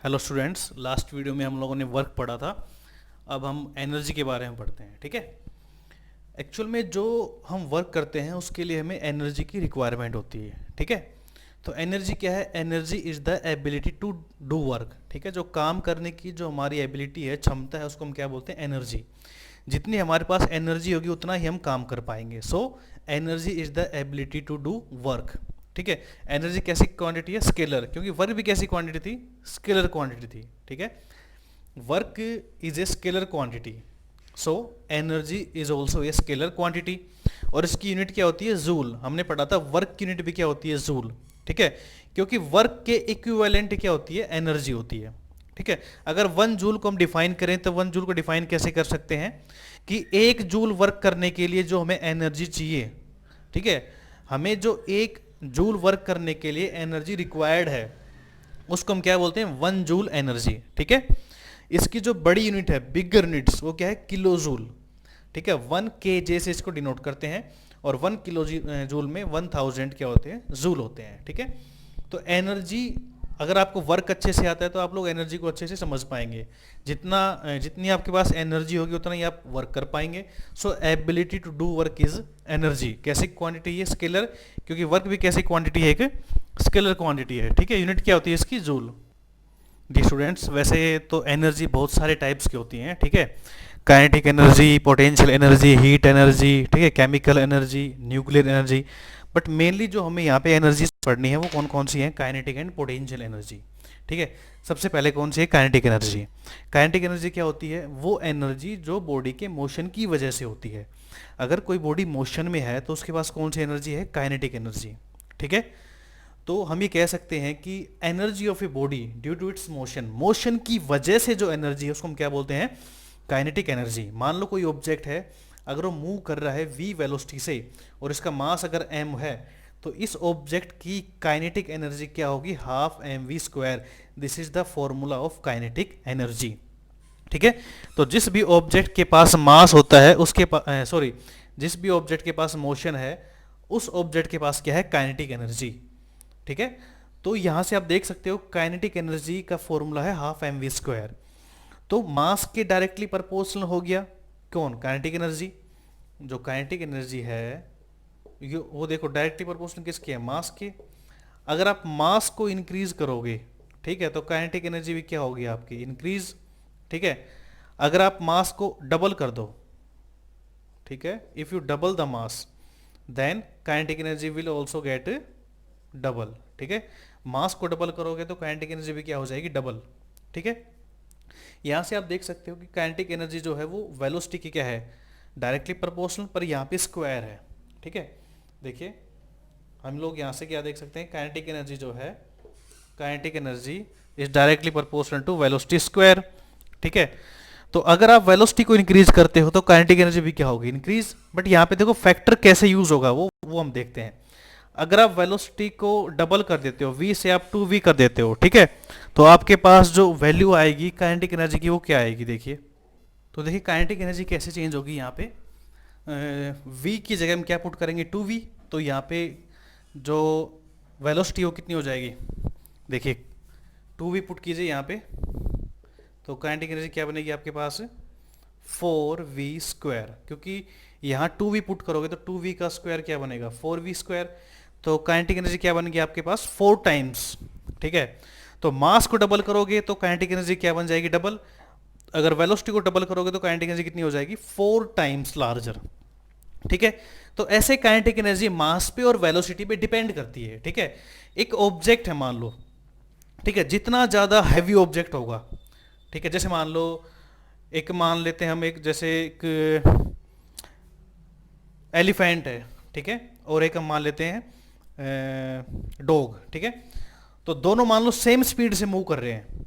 Hello students, last video में हम लोगों ने वर्क पढ़ा था। अब हम एनर्जी के बारे में पढ़ते हैं। ठीक है। एक्चुअल में जो हम वर्क करते हैं उसके लिए हमें एनर्जी की रिक्वायरमेंट होती है। ठीक है। तो एनर्जी क्या है? Energy is the ability to do work. ठीक है। जो काम करने की जो हमारी एबिलिटी है, क्षमता है, उसको हम क्या बोलते हैं? एनर्जी। जितनी हमारे पास एनर्जी होगी उतना ही हम काम कर पाएंगे। So energy is the ability to do work. ठीक है। एनर्जी कैसी क्वांटिटी है? स्केलर। क्योंकि वर्क भी कैसी क्वांटिटी थी? स्केलर क्वांटिटी थी। ठीक है। Work is a scalar quantity, so energy is also a scalar quantity. और इसकी यूनिट क्या होती है? जूल। हमने पढ़ा था वर्क की यूनिट भी क्या होती है? जूल। ठीक है। क्योंकि वर्क के इक्विवेलेंट क्या होती है? एनर्जी होती है। ठीक है। अगर 1 जूल को हम डिफाइन करें तो 1 जूल को डिफाइन कैसे कर सकते हैं कि 1 जूल वर्क करने के लिए जो हमें एनर्जी चाहिए, ठीक है, हमें जो 1 जूल वर्क करने के लिए एनर्जी रिक्वायर्ड है उसको हम क्या बोलते हैं? 1 जूल एनर्जी। ठीक है। इसकी जो बड़ी यूनिट है, बिगर यूनिट्स, वो क्या है? Kilo joule. ठीक है। 1 kg से इसको डिनोट करते हैं और 1 किलो जूल में 1000 क्या होते हैं? जूल होते हैं। ठीक है। तो एनर्जी, अगर आपको वर्क अच्छे से आता है तो आप लोग एनर्जी को अच्छे से समझ पाएंगे। जितनी आपके पास एनर्जी होगी उतना ही आप वर्क कर पाएंगे। So ability to do work is energy. कैसी क्वांटिटी है? स्केलर। क्योंकि वर्क भी कैसी क्वांटिटी है? एक स्केलर क्वांटिटी है। ठीक है। यूनिट क्या होती है इसकी? जूल। जी स्टूडेंट्स, वैसे तो एनर्जी बहुत सारे टाइप्स की होती हैं। ठीक है। Kinetic energy, potential energy, heat energy, ठीक है, chemical energy, nuclear energy. But mainly जो हमें यहाँ पे एनर्जी पढ़नी है वो कौन कौन सी है? Kinetic and potential energy. ठीक है। सबसे पहले कौन सी है? Kinetic energy. काइनेटिक एनर्जी क्या होती है? वो एनर्जी जो बॉडी के मोशन की वजह से होती है। अगर कोई बॉडी मोशन में है तो उसके पास कौन सी एनर्जी है? Kinetic energy. ठीक है। तो हम ये कह सकते हैं कि energy of a body due to its motion, motion की वजह से जो एनर्जी है उसको हम क्या बोलते हैं? Kinetic energy. मान लो कोई ऑब्जेक्ट है, अगर वो मूव कर रहा है v वेलोसिटी से और इसका मास अगर m है, तो इस ऑब्जेक्ट की काइनेटिक एनर्जी क्या होगी? Half M V square. This is the formula of kinetic energy. ठीक है। तो जिस भी ऑब्जेक्ट के पास मास होता है उसके पास, सॉरी, जिस भी ऑब्जेक्ट के पास मोशन है उस ऑब्जेक्ट के पास क्या है? Kinetic energy. ठीक है। तो यहां से आप देख सकते हो काइनेटिक एनर्जी का फॉर्मूला है हाफ एम वी स्क्वायर। तो मास के डायरेक्टली प्रोपोर्शनल हो गया कौन? Kinetic energy. जो काइनेटिक एनर्जी है वो देखो डायरेक्टली प्रोपोर्शनल किसके है? मास के। अगर आप मास को इंक्रीज करोगे, ठीक है, तो काइनेटिक एनर्जी भी क्या होगी आपकी? इंक्रीज। ठीक है। अगर आप मास को डबल कर दो, ठीक है, if you double the mass then kinetic energy will also get double. ठीक है। मास को डबल करोगे तो काइनेटिक एनर्जी भी क्या हो जाएगी? डबल। ठीक है। यहां से आप देख सकते हो कि काइनेटिक एनर्जी जो है वो वेलोसिटी की क्या है? डायरेक्टली प्रोपोर्शनल, पर यहाँ पे स्क्वायर है। ठीक है। देखिए हम लोग यहाँ से क्या देख सकते हैं? काइनेटिक एनर्जी जो है, kinetic energy is directly proportional to velocity square. ठीक है। तो अगर आप वेलोसिटी को इंक्रीज करते हो तो काइनेटिक एनर्जी भी क्या होगी? इंक्रीज। बट यहाँ पे देखो फैक्टर कैसे यूज होगा वो हम देखते हैं। अगर आप वेलोसिटी को डबल कर देते हो, v से आप 2v कर देते हो, ठीक है, तो आपके पास जो वैल्यू आएगी काइनेटिक एनर्जी की वो क्या आएगी? देखिए, तो देखिए काइनेटिक एनर्जी कैसे चेंज होगी यहाँ पे। v की जगह हम क्या पुट करेंगे? 2v। तो यहाँ पे जो वेलोसिटी वो कितनी हो जाएगी? देखिए 2v पुट कीजिए यहाँ पे, तो काइनेटिक एनर्जी क्या बनेगी आपके पास? 4v square. क्योंकि यहाँ 2v पुट करोगे तो 2v का स्क्वायर क्या बनेगा? 4v square. तो काइनेटिक एनर्जी क्या बनेगी आपके पास? 4 टाइम्स। ठीक है। तो मास को डबल करोगे तो काइनेटिक एनर्जी क्या बन जाएगी? डबल। अगर वेलोसिटी को डबल करोगे तो काइनेटिक एनर्जी कितनी हो जाएगी? 4 टाइम्स लार्जर। ठीक है। तो ऐसे काइनेटिक एनर्जी मास पे और वेलोसिटी पे डिपेंड करती है। ठीक है। एक ऑब्जेक्ट है मान लो, ठीक है, जितना ज्यादा हैवी ऑब्जेक्ट होगा, ठीक है, जैसे मान लो एक, मान लेते हैं हम एक, जैसे एक एलिफेंट है, ठीक है, और एक हम मान लेते हैं डॉग। ठीक है। तो दोनों मान लो सेम स्पीड से मूव कर रहे हैं,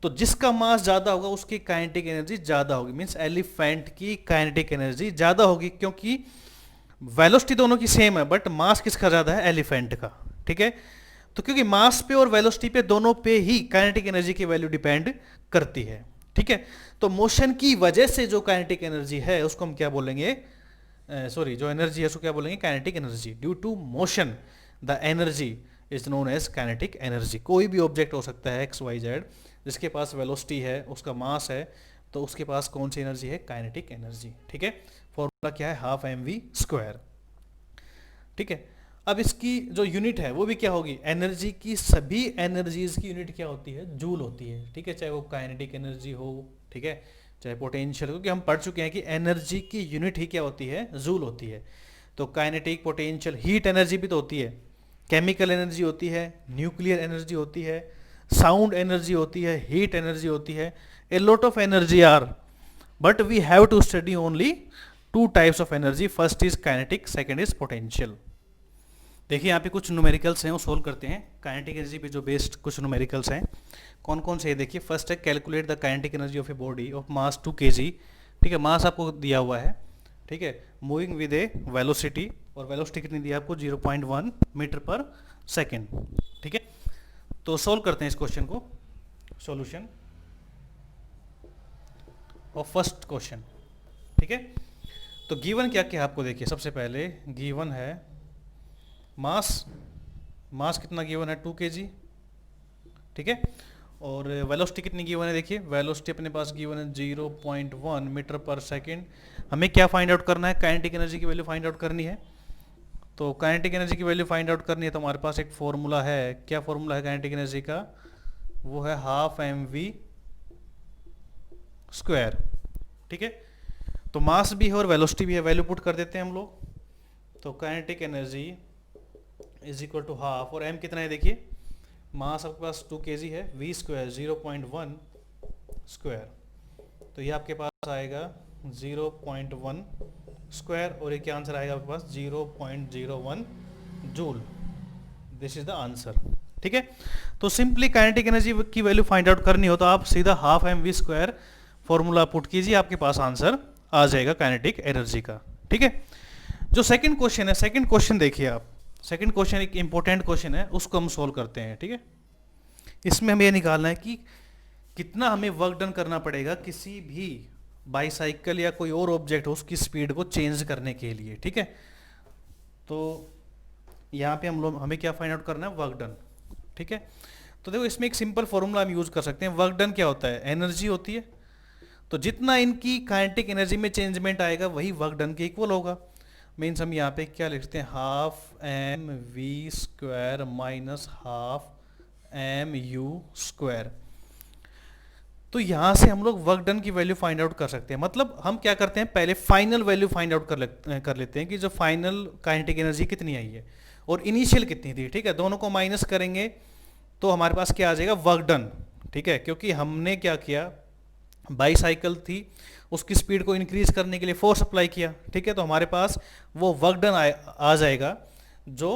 तो जिसका मास ज्यादा होगा उसकी काइनेटिक एनर्जी ज्यादा होगी। मींस एलिफेंट की काइनेटिक एनर्जी ज्यादा होगी, क्योंकि वेलोसिटी दोनों की सेम है बट मास किसका ज्यादा है? एलिफेंट का। ठीक है। तो क्योंकि मास पे और वेलोसिटी पे दोनों पे ही काइनेटिक एनर्जी की वैल्यू डिपेंड करती है। ठीक है। तो मोशन की वजह से जो काइनेटिक एनर्जी है उसको हम क्या बोलेंगे? सॉरी, जो एनर्जी है उसको क्या बोलेंगे? Kinetic energy. Due to motion the energy is known as kinetic energy. कोई भी ऑब्जेक्ट हो सकता है एक्स वाई जेड, जिसके पास वेलोसिटी है, उसका मास है, तो उसके पास कौन सी एनर्जी है? Kinetic energy. ठीक है, फॉर्मूला क्या है? Half M V square. ठीक है, अब इसकी जो यूनिट है वो भी क्या होगी? एनर्जी की सभी एनर्जीज की यूनिट क्या होती है? जूल होती है। ठीक है, चाहे वो काइनेटिक एनर्जी हो, ठीक है, चाहे पोटेंशियल, क्योंकि हम पढ़ चुके हैं कि एनर्जी की यूनिट ही क्या होती है? जूल होती है। तो काइनेटिक, पोटेंशियल, हीट एनर्जी भी तो होती है, केमिकल एनर्जी होती है, न्यूक्लियर एनर्जी होती है, साउंड एनर्जी होती है, हीट एनर्जी होती है, a lot of energy are, but we have to study only two types of energy, first is kinetic, second is potential. देखिए यहाँ पे कुछ न्यूमेरिकल्स हैं, वो सोल्व करते हैं। काइनेटिक एनर्जी पे जो बेस्ड कुछ न्यूमेरिकल्स हैं, कौन कौन से है देखिए। फर्स्ट है calculate the kinetic energy of a body of mass 2 kg। ठीक है, मास आपको दिया हुआ है, ठीक है, मूविंग विद ए वेलोसिटी, और वेलोसिटी कितनी दी है आपको? 0.1 मीटर पर सेकेंड। ठीक है, तो सोल्व करते हैं इस क्वेश्चन को। Solution of first question. ठीक है, तो गिवन क्या क्या है आपको देखिए। सबसे पहले गिवन है मास, मास कितना गिवन है? 2 kg। ठीक है, और वेलोसिटी कितनी गिवन है? देखिए वेलोसिटी अपने पास गिवन है 0.1 मीटर पर सेकेंड। हमें क्या फाइंड आउट करना है? काइनेटिक एनर्जी की वैल्यू फाइंड आउट करनी है। तो काइनेटिक एनर्जी की वैल्यू फाइंड आउट करनी है तो हमारे पास एक फॉर्मूला है। क्या फॉर्मूला है काइनेटिक एनर्जी का? वो है हाफ एम वी स्क्वायर। ठीक है, तो मास भी है और वेलोसिटी भी है, वैल्यू पुट कर देते हैं हम लोग। तो kinetic energy is equal to half, और एम कितना है देखिए, मास आपके पास 2 kg है, वी स्क्वायर 0.1 स्क्वायर, तो ये आपके पास आएगा 0.1 स्क्वायर, और ये क्या आंसर आएगा आपके पास? 0.01 joule. This is the answer. ठीक है, तो सिंपली काइनेटिक एनर्जी की वैल्यू फाइंड आउट करनी हो तो आप सीधा half M V square formula put कीजिए, आपके पास आंसर आ जाएगा काइनेटिक एनर्जी का। ठीक है, जो सेकंड क्वेश्चन है, सेकंड क्वेश्चन देखिए आप। सेकंड क्वेश्चन एक इंपॉर्टेंट क्वेश्चन है, उसको हम सोल्व करते हैं। ठीक है, इसमें हमें यह निकालना है कि कितना हमें वर्क डन करना पड़ेगा किसी भी बाईसाइकिल या कोई और ऑब्जेक्ट हो उसकी स्पीड को चेंज करने के लिए। ठीक है, तो यहाँ पे हमें क्या फाइंड आउट करना है? Work done. ठीक है, तो देखो इसमें एक सिंपल फॉर्मूला हम यूज कर सकते हैं। वर्क डन क्या होता है? एनर्जी होती है, तो जितना इनकी काइनेटिक एनर्जी में चेंजमेंट आएगा वही वर्क डन के इक्वल होगा। मीन्स हम यहाँ पे क्या लिखते हैं? Half M V square minus half M U square. तो यहाँ से हम लोग वर्क डन की वैल्यू फाइंड आउट कर सकते हैं। मतलब हम क्या करते हैं, पहले फाइनल वैल्यू फाइंड आउट कर लेते हैं कि जो फाइनल काइनेटिक एनर्जी कितनी आई है और इनिशियल कितनी थी। ठीक है, दोनों को माइनस करेंगे तो हमारे पास क्या आ जाएगा? Work done. ठीक है, क्योंकि हमने क्या किया, बाईसाइकिल थी, उसकी स्पीड को इंक्रीज करने के लिए फोर्स अप्लाई किया। ठीक है, तो हमारे पास वो वर्क डन आ जाएगा जो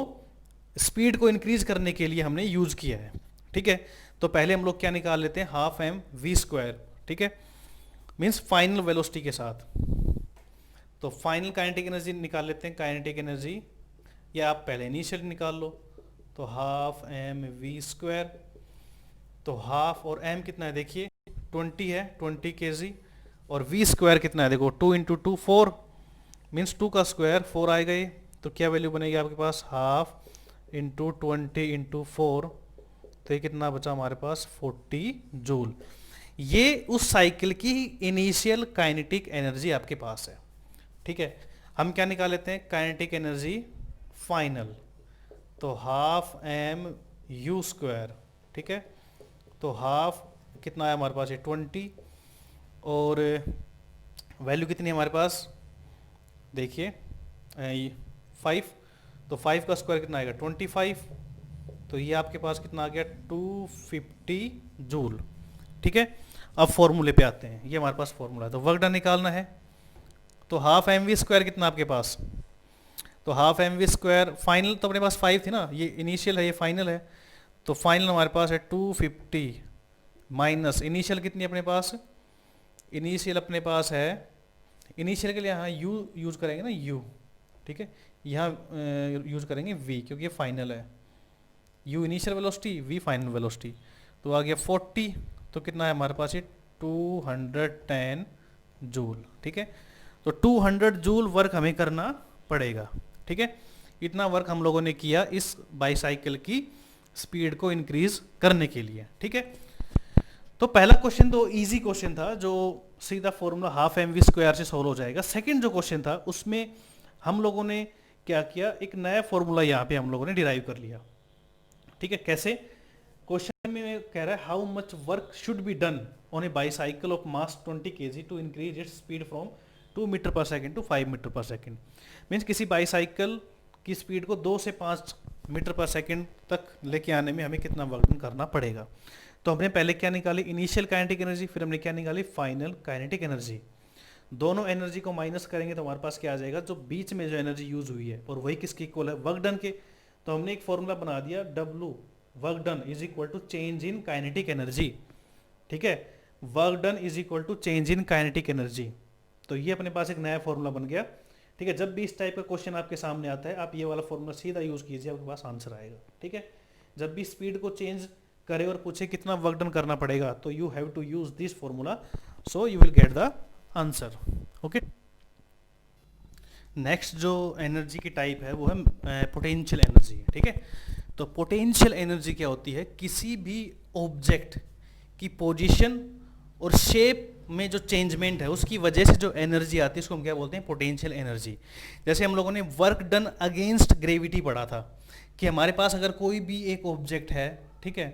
स्पीड को इंक्रीज करने के लिए हमने यूज किया है। ठीक है, तो पहले हम लोग क्या निकाल लेते हैं? Half M V square. ठीक है, मीन्स फाइनल वेलोसिटी के साथ। तो फाइनल काइनेटिक एनर्जी निकाल लेते हैं। काइनेटिक एनर्जी या आप पहले इनिशियल निकाल लो, तो हाफ एम वी स्क्वायर, तो हाफ और एम कितना है देखिए 20 है, 20 kg, और वी स्क्वायर कितना है देखो 2 इंटू 2 4, मीन्स 2 का स्क्वायर 4 आएगा ये, तो क्या वैल्यू बनेगी आपके पास? हाफ इंटू 20 इंटू 4, तो ये कितना बचा हमारे पास? 40 जूल। ये उस साइकिल की इनिशियल काइनेटिक एनर्जी आपके पास है। ठीक है, हम क्या निकाल लेते हैं? काइनेटिक एनर्जी फाइनल, तो हाफ एम यू स्क्वायर। ठीक है, तो हाफ कितना है हमारे पास? ये 20, और वैल्यू कितनी है हमारे पास देखिए 5, तो 5 का स्क्वायर कितना आएगा? 25, तो ये आपके पास कितना आ गया? 250 जूल। ठीक है, अब फॉर्मूले पे आते हैं। ये हमारे पास फॉर्मूला है, तो वर्क डन निकालना है। तो हाफ एम वी स्क्वायर कितना आपके पास? तो half M V square final तो अपने पास 5 थी ना, ये इनिशियल है, ये फाइनल है, तो फाइनल हमारे पास है 250 माइनस इनिशियल कितनी अपने पास? इनिशियल अपने पास है, इनिशियल के लिए यहाँ यू यूज करेंगे ना, यू। ठीक है, यहाँ यूज करेंगे वी क्योंकि ये फाइनल है। U initial velocity, V final velocity, तो आ गया 40, तो कितना है हमारे पास? ये 210 जूल। ठीक है, तो 200 जूल वर्क हमें करना पड़ेगा। ठीक है, इतना वर्क हम लोगों ने किया इस बाईसाइकिल की स्पीड को इंक्रीज करने के लिए। ठीक है, तो पहला क्वेश्चन तो इजी क्वेश्चन था, जो सीधा formula half M V square से सॉल्व हो जाएगा। सेकंड जो क्वेश्चन था उसमें हम लोगों ने क्या किया, एक नया फॉर्मूला यहाँ पे हम लोगों ने डिराइव कर लिया। ठीक है, कैसे? क्वेश्चन में कह रहा है how much work should be done on a bicycle of mass 20 kg to increase its speed from 2 meter पर सेकेंड टू 5 मीटर पर सेकेंड। मीन्स किसी बाईसाइकिल की स्पीड को 2 से 5 मीटर पर सेकेंड तक लेके आने में हमें कितना वर्क डन करना पड़ेगा। तो हमने पहले क्या निकाली, इनिशियल काइनेटिक एनर्जी, फिर हमने क्या निकाली, फाइनल काइनेटिक एनर्जी। दोनों एनर्जी को माइनस करेंगे तो हमारे पास क्या आ जाएगा, जो बीच में जो एनर्जी यूज हुई है, और वही किसकी इक्वल है, वर्क डन के। तो हमने एक फॉर्मूला बना दिया, W work done is equal to change in kinetic energy. ठीक है, work done is equal to change in kinetic energy. तो ये अपने पास एक नया फॉर्मूला बन गया। ठीक है, जब भी इस टाइप का क्वेश्चन आपके सामने आता है, आप ये वाला फॉर्मूला सीधा यूज कीजिए, आपके पास आंसर आएगा। ठीक है, जब भी स्पीड को चेंज करे और पूछे कितना वर्क डन करना पड़ेगा, तो you have to use this formula, so you will get the answer. Okay, next जो एनर्जी की टाइप है वो है पोटेंशियल एनर्जी। ठीक है, तो पोटेंशियल एनर्जी क्या होती है, किसी भी ऑब्जेक्ट की पोजीशन और शेप में जो चेंजमेंट है उसकी वजह से जो एनर्जी आती है उसको हम क्या बोलते हैं, पोटेंशियल एनर्जी। जैसे हम लोगों ने वर्क डन अगेंस्ट ग्रेविटी पढ़ा था, कि हमारे पास अगर कोई भी एक ऑब्जेक्ट है, ठीक है,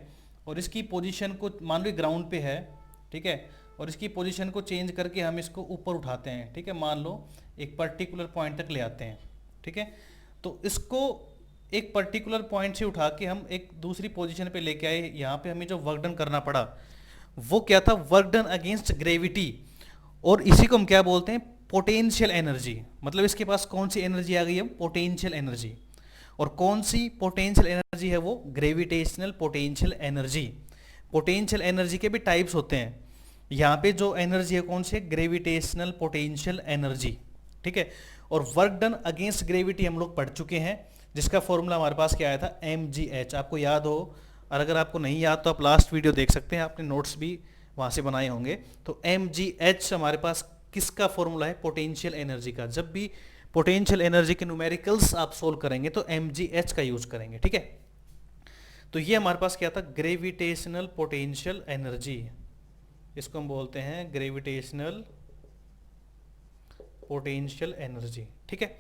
और इसकी पोजीशन को मान लो ग्राउंड पे है, ठीक है, और इसकी पोजीशन को चेंज करके हम इसको ऊपर उठाते हैं, ठीक है, मान लो एक पर्टिकुलर पॉइंट तक ले आते हैं। ठीक है, तो इसको एक पर्टिकुलर पॉइंट से उठा के हम एक दूसरी पोजीशन पे लेके आए, यहाँ पे हमें जो वर्क डन करना पड़ा वो क्या था, वर्क डन अगेंस्ट ग्रेविटी। और इसी को हम क्या बोलते हैं, पोटेंशियल एनर्जी। मतलब इसके पास कौन सी एनर्जी आ गई है, पोटेंशियल एनर्जी। और कौन सी पोटेंशियल एनर्जी है वो, gravitational potential energy. Potential energy के भी टाइप्स होते हैं, यहाँ पे जो एनर्जी है कौन सी, ग्रेविटेशनल पोटेंशियल एनर्जी। ठीक है, और वर्क डन अगेंस्ट ग्रेविटी हम लोग पढ़ चुके हैं, जिसका फॉर्मूला हमारे पास क्या आया था, mgh। आपको याद हो, और अगर आपको नहीं याद तो आप लास्ट वीडियो देख सकते हैं, आपने नोट्स भी वहाँ से बनाए होंगे। तो mgh हमारे पास किसका फॉर्मूला है, पोटेंशियल एनर्जी का। जब भी पोटेंशियल एनर्जी के न्यूमेरिकल्स आप सोल्व करेंगे तो mgh का यूज करेंगे। ठीक है, तो ये हमारे पास क्या था, ग्रेविटेशनल पोटेंशियल एनर्जी, इसको हम बोलते हैं ग्रेविटेशनल पोटेंशियल एनर्जी। ठीक है,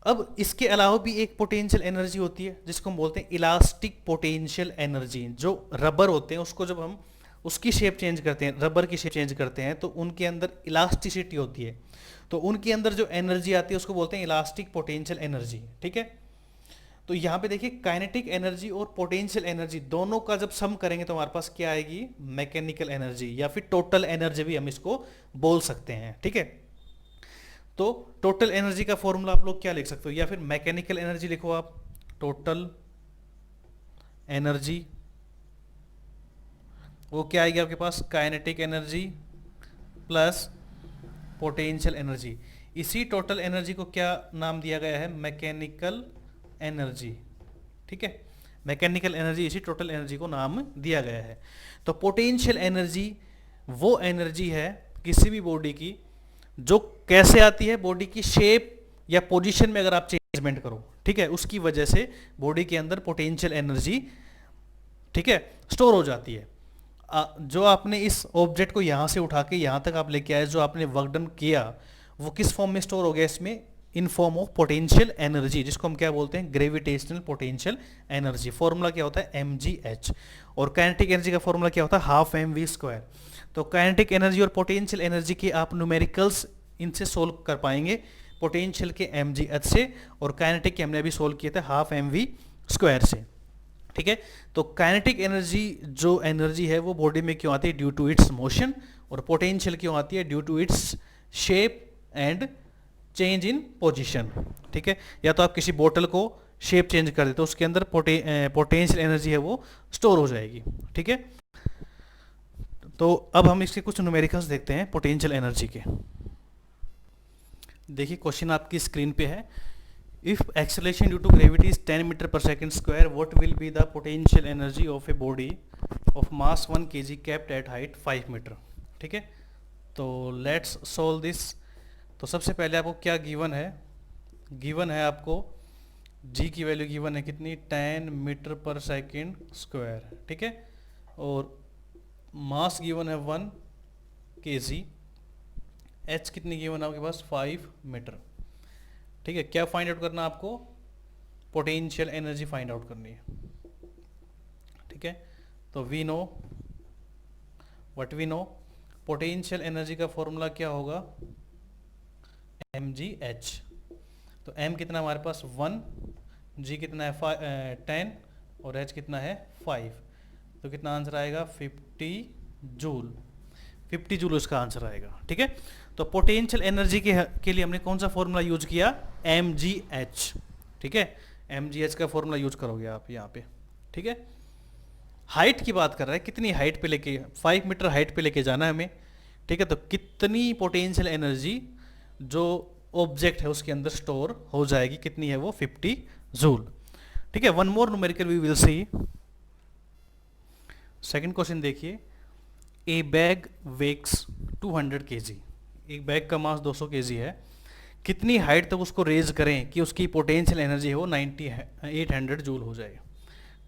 अब इसके अलावा भी एक पोटेंशियल एनर्जी होती है जिसको हम बोलते हैं इलास्टिक पोटेंशियल एनर्जी। जो रबर होते हैं उसको जब हम उसकी शेप चेंज करते हैं, रबर की शेप चेंज करते हैं, तो उनके अंदर इलास्टिसिटी होती है, तो उनके अंदर जो एनर्जी आती है उसको बोलते हैं इलास्टिक पोटेंशियल एनर्जी। ठीक है, तो यहाँ पे देखिए काइनेटिक एनर्जी और पोटेंशियल एनर्जी दोनों का जब सम करेंगे तो हमारे पास क्या आएगी, मैकेनिकल एनर्जी, या फिर टोटल एनर्जी भी हम इसको बोल सकते हैं। ठीक है, तो टोटल एनर्जी का फॉर्मूला आप लोग क्या लिख सकते हो, या फिर मैकेनिकल एनर्जी लिखो आप, टोटल एनर्जी, वो क्या आएगी आपके पास, kinetic energy plus potential energy. इसी टोटल एनर्जी को क्या नाम दिया गया है, मैकेनिकल एनर्जी। ठीक है, मैकेनिकल एनर्जी, इसी टोटल एनर्जी को नाम दिया गया है। तो पोटेंशियल एनर्जी वो एनर्जी है किसी भी बॉडी की जो कैसे आती है, बॉडी की शेप या पोजीशन में अगर आप चेंजमेंट करो, ठीक है, उसकी वजह से बॉडी के अंदर पोटेंशियल एनर्जी, ठीक है, स्टोर हो जाती है। जो आपने इस ऑब्जेक्ट को यहाँ से उठा के यहाँ तक आप लेके आए, जो आपने वर्क डन किया, वो किस फॉर्म में स्टोर हो गया, इसमें in form of potential energy, जिसको हम क्या बोलते हैं, ग्रेविटेशनल पोटेंशियल एनर्जी। फॉर्मूला क्या होता है, mgh। और काइनेटिक एनर्जी का फॉर्मूला क्या होता है, हाफ mv स्क्वायर। तो काइनेटिक एनर्जी और पोटेंशियल एनर्जी के आप न्यूमेरिकल्स इनसे सोल्व कर पाएंगे, पोटेंशियल के mgh से, और काइनेटिक के हमने अभी सोल्व किए थे हाफ mv स्क्वायर से। ठीक है, तो काइनेटिक एनर्जी जो एनर्जी है वो बॉडी में क्यों आती है, ड्यू टू इट्स मोशन, और पोटेंशियल क्यों आती है, due to its shape and change in position. ठीक है, या तो आप किसी बोतल को शेप चेंज कर देते हो, उसके अंदर पोटेंशियल एनर्जी है वो स्टोर हो जाएगी। ठीक है, तो अब हम इसके कुछ न्यूमेरिकल्स देखते हैं पोटेंशियल एनर्जी के। देखिए क्वेश्चन आपकी स्क्रीन पे है, if acceleration due to gravity is 10 metre पर second square, what will be the potential energy of a body of mass 1 kg kept at height 5 metre. ठीक है, तो लेट्स सोल्व दिस। तो सबसे पहले आपको क्या गिवन है, गिवन है आपको g की वैल्यू गिवन है कितनी, 10 मीटर पर सेकेंड स्क्वायर। ठीक है, और मास गिवन है 1 kg, एच कितनी गिवन है आपके पास 5 मीटर। ठीक है, क्या फाइंड आउट करना आपको, पोटेंशियल एनर्जी फाइंड आउट करनी है। ठीक है, तो we know what we know, potential energy का फॉर्मूला क्या होगा, mgh। तो m कितना हमारे पास 1, g कितना है 10 और h कितना है 5, तो कितना आंसर आएगा 50 जूल। 50 जूल उसका आंसर आएगा। ठीक है, तो पोटेंशियल एनर्जी के लिए हमने कौन सा फॉर्मूला यूज किया, mgh। ठीक है, mgh का फॉर्मूला यूज करोगे आप यहाँ पे। ठीक है, हाइट की बात कर रहा है, कितनी हाइट पे लेके, 5 मीटर हाइट पे लेके जाना है हमें। ठीक है, तो कितनी पोटेंशियल एनर्जी जो ऑब्जेक्ट है उसके अंदर स्टोर हो जाएगी, कितनी है वो 50 जूल। ठीक है, one more numerical we will see. Second question देखिए, ए बैग वेक्स 200 kg, एक बैग का मास 200 kg है, कितनी हाइट तक उसको रेज करें कि उसकी पोटेंशियल एनर्जी है वो 800 जूल हो जाए।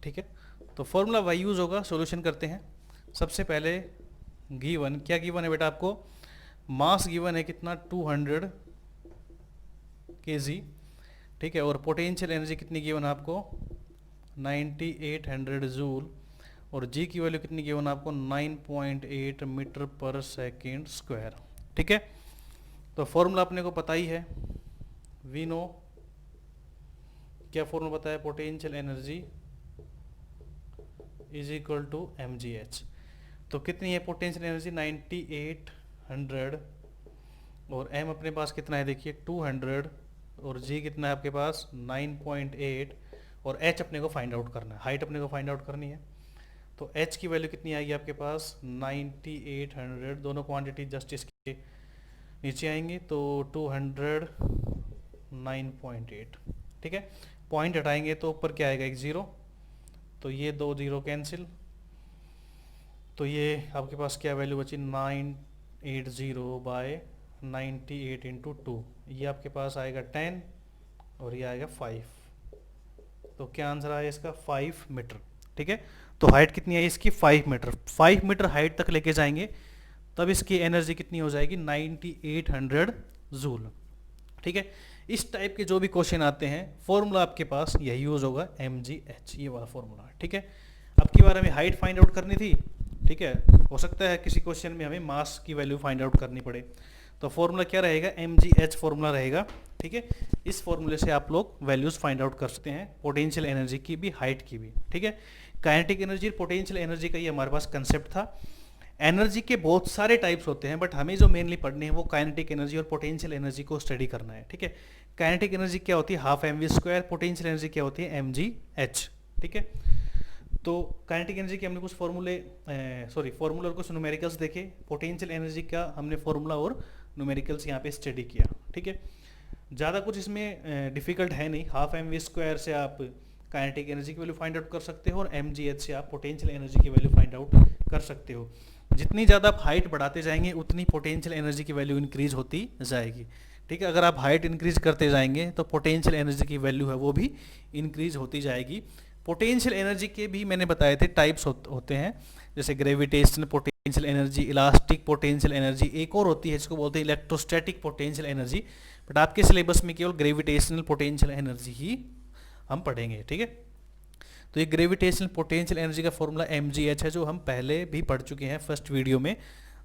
ठीक है, तो फॉर्मूला वाई यूज होगा, सॉल्यूशन करते हैं। सबसे पहले गिवन, क्या गिवन है बेटा आपको, मास गिवन है कितना 200 kg। ठीक है, और पोटेंशियल एनर्जी कितनी गिवन है आपको 9800 जूल, और जी की वैल्यू कितनी गिवन है आपको 9.8 मीटर पर सेकेंड स्क्वायर। ठीक है, तो फॉर्मूला अपने को पता ही है, वी नो, क्या फॉर्मूला पता है, potential energy is equal to mgh। तो कितनी है पोटेंशियल एनर्जी 9800, और m अपने पास कितना है देखिए 200, और g कितना है आपके पास 9.8, और h अपने को फाइंड आउट करना है, हाइट अपने को फाइंड आउट करनी है। तो h की वैल्यू कितनी आएगी आपके पास 9800, दोनों क्वांटिटी जस्ट इसके नीचे आएंगे, तो 200 9.8। ठीक है, पॉइंट हटाएंगे तो ऊपर क्या आएगा, एक जीरो, तो ये 2 जीरो कैंसिल, तो ये आपके पास क्या वैल्यू बची 980 बाय 98 इंटू 2, ये आपके पास आएगा 10 और ये आएगा 5, तो क्या आंसर आया इसका 5 मीटर। ठीक है, तो हाइट कितनी है इसकी 5 मीटर, 5 मीटर हाइट तक लेके जाएंगे तब इसकी एनर्जी कितनी हो जाएगी 9800 जूल। ठीक है, इस टाइप के जो भी क्वेश्चन आते हैं फॉर्मूला आपके पास यही यूज होगा mgh, ये वाला फॉर्मूला। ठीक है, अब की बार हमें हाइट फाइंड आउट करनी थी। ठीक है, हो सकता है किसी क्वेश्चन में हमें मास की वैल्यू फाइंड आउट करनी पड़े, तो फॉर्मूला क्या रहेगा, mgh फॉर्मूला रहेगा। ठीक है, इस फॉर्मूले से आप लोग वैल्यूज फाइंड आउट कर सकते हैं, पोटेंशियल एनर्जी की भी, हाइट की भी। ठीक है, काइनेटिक एनर्जी, पोटेंशियल एनर्जी का ये हमारे पास कंसेप्ट था। एनर्जी के बहुत सारे टाइप्स होते हैं, बट हमें जो मेनली पढ़ने हैं वो काइनेटिक एनर्जी और पोटेंशियल एनर्जी को स्टडी करना है। ठीक है, काइनेटिक एनर्जी क्या होती है, हाफ mv², पोटेंशियल एनर्जी क्या होती है mgh। ठीक है, तो काइनेटिक एनर्जी के हमने कुछ फॉर्मूले, फॉर्मूला और कुछ न्यूमेरिकल्स देखे, पोटेंशियल एनर्जी का हमने फॉर्मूला और न्यूमेरिकल्स यहाँ पे स्टडी किया। ठीक है, ज़्यादा कुछ इसमें डिफिकल्ट है नहीं, हाफ mv² से आप काइनेटिक एनर्जी की वैल्यू फाइंड आउट कर सकते हो, और mgh से आप पोटेंशियल एनर्जी की वैल्यू फाइंड आउट कर सकते हो। जितनी ज़्यादा आप हाइट बढ़ाते जाएंगे उतनी पोटेंशियल एनर्जी की वैल्यू इंक्रीज होती जाएगी। ठीक है, अगर आप हाइट इंक्रीज करते जाएंगे तो पोटेंशियल एनर्जी की वैल्यू है वो भी इंक्रीज होती जाएगी। पोटेंशियल एनर्जी के भी मैंने बताए थे टाइप्स होते हैं, जैसे gravitational potential energy, elastic potential energy, एक और होती है जिसको बोलते हैं इलेक्ट्रोस्टैटिक पोटेंशियल एनर्जी, बट आपके सिलेबस में केवल ग्रेविटेशनल पोटेंशियल एनर्जी ही हम पढ़ेंगे। ठीक है, तो ये ग्रेविटेशनल पोटेंशियल एनर्जी का फॉर्मूला mgh है, जो हम पहले भी पढ़ चुके हैं फर्स्ट वीडियो में,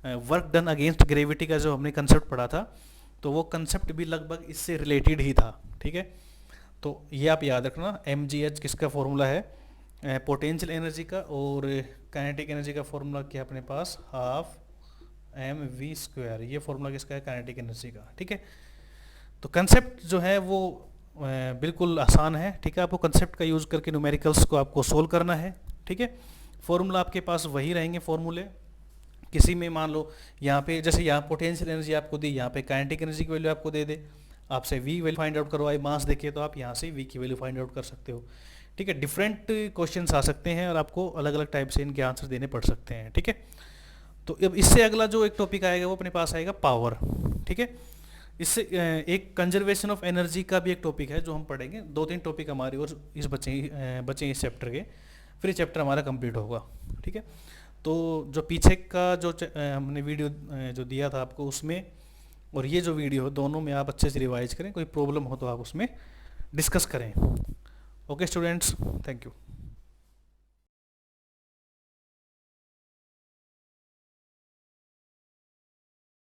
वर्क डन अगेंस्ट ग्रेविटी का जो हमने कंसेप्ट पढ़ा था, तो वो कंसेप्ट भी लगभग इससे रिलेटेड ही था। ठीक है, तो ये आप याद रखना, mgh किसका फॉर्मूला है, पोटेंशियल एनर्जी का, और काइनेटिक एनर्जी का फॉर्मूला क्या अपने पास हाफ mv², ये फॉर्मूला किसका है, काइनेटिक एनर्जी का। ठीक है, तो कंसेप्ट जो है वो बिल्कुल आसान है। ठीक है, आपको कंसेप्ट का यूज़ करके न्यूमेरिकल्स को आपको सोल्व करना है। ठीक है, फॉर्मूला आपके पास वही रहेंगे फॉर्मूले, किसी में मान लो यहाँ पे जैसे यहाँ पोटेंशियल एनर्जी आपको दी, यहाँ पे काइनेटिक एनर्जी की वैल्यू आपको दे दे, आपसे v वैल्यू फाइंड आउट करवाए, मास देखिए तो आप यहाँ से v की वैल्यू फाइंड आउट कर सकते हो। ठीक है, डिफरेंट क्वेश्चंस आ सकते हैं और आपको अलग अलग टाइप से इनके आंसर देने पड़ सकते हैं। ठीक है, तो अब इससे अगला जो एक टॉपिक आएगा वो अपने पास आएगा पावर। ठीक है, इससे एक कंजर्वेशन ऑफ एनर्जी का भी एक टॉपिक है जो हम पढ़ेंगे, 2-3 टॉपिक हमारे और इस बचे इस चैप्टर के, फिर चैप्टर हमारा कंप्लीट होगा। ठीक है, तो जो पीछे का जो हमने वीडियो जो दिया था आपको उसमें, और ये जो वीडियो दोनों में आप अच्छे से रिवाइज करें, कोई प्रॉब्लम हो तो आप उसमें डिस्कस करें। Okay students, thank you.